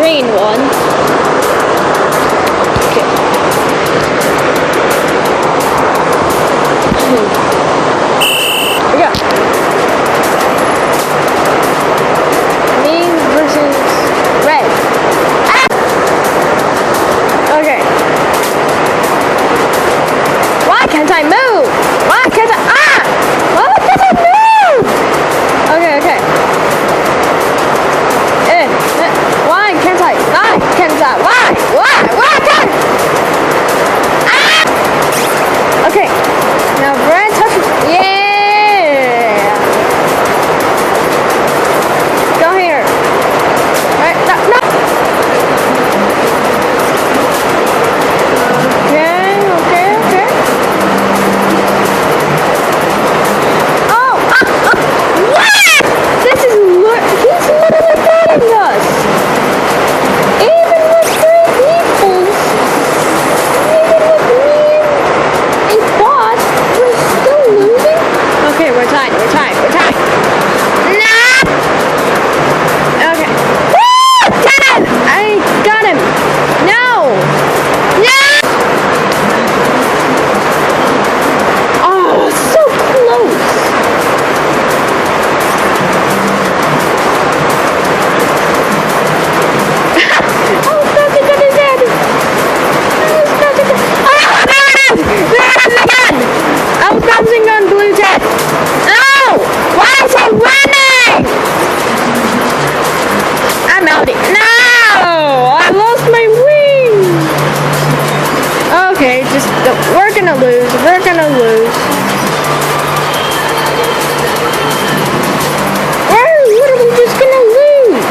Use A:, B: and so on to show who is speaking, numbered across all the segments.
A: green one. Okay. Here we go. Green versus red. Ah! Okay. Why can't I move? Why can't I? Ah! Why can't I move? Okay, okay. Why can't I? Why can't I? Why? Why can't? Ah! Okay. Now red touch. Yeah. Go here. Right? No. No. Okay. Okay. Okay. Oh. What? This is. He's literally fighting us. Even with three people, even with me and a bot, we're still losing? Okay, we're tied, we're tied, we're tied. No! Okay. Woo! 10! I got him! No! No! Oh, so close! On blue jet. No! Why is he running? I'm out. No! I lost my wing. Okay, just we're gonna lose. We're gonna lose. We're literally just gonna lose.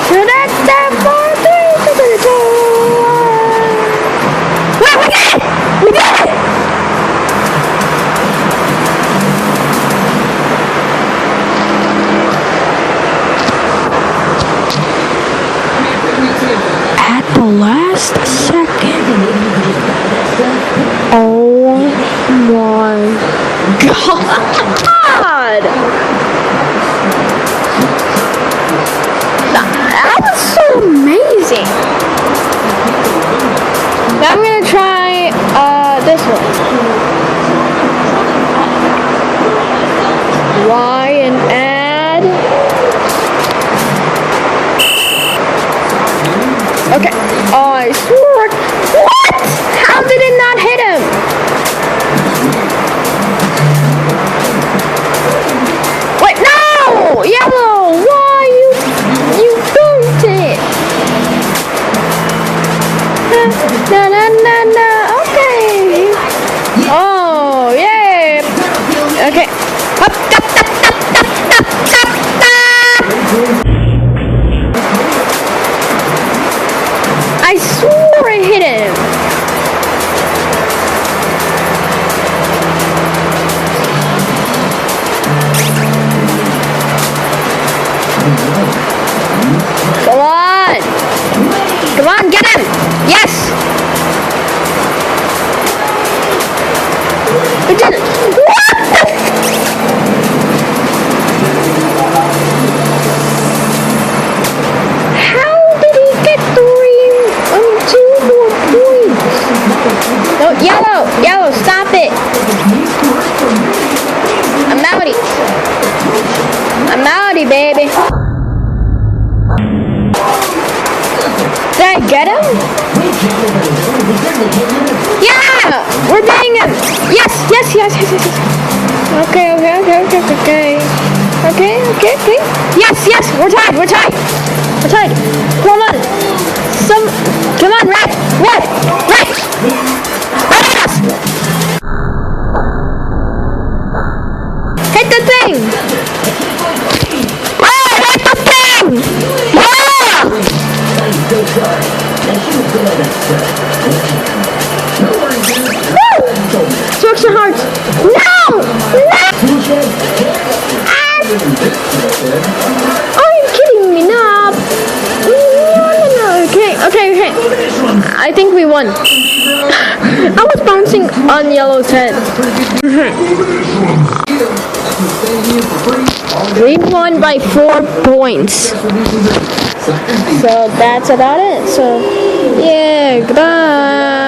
A: So that's that far. Wait, we got it! We got it! At the last second. Oh my God! That was so amazing. Now I'm gonna try this one. Y and add. Okay. Oh, I swore. What? How did it not hit him? Wait, no! Yellow! Why you bumped it? Na na na na. Okay. Oh, yay. Okay. Up, up, up, up, up, up, up, up. I swore I hit him. Come on. Come on, get him. Yes. It didn't. What? How did he get two more points? No, yellow, stop it. I'm outie. I'm outie, baby. Did I get him? Yeah! We're beating him! Yes! Okay. Yes! We're tied! Come on! Come on, red! Red! Yes! Hit the thing! Oh, hit the thing! Yeah! Woo! Extra hearts! No! Are you kidding me? No! Okay. I think we won. I was bouncing on Yellow's head. We won by 4 points. So that's about it. So yeah, goodbye.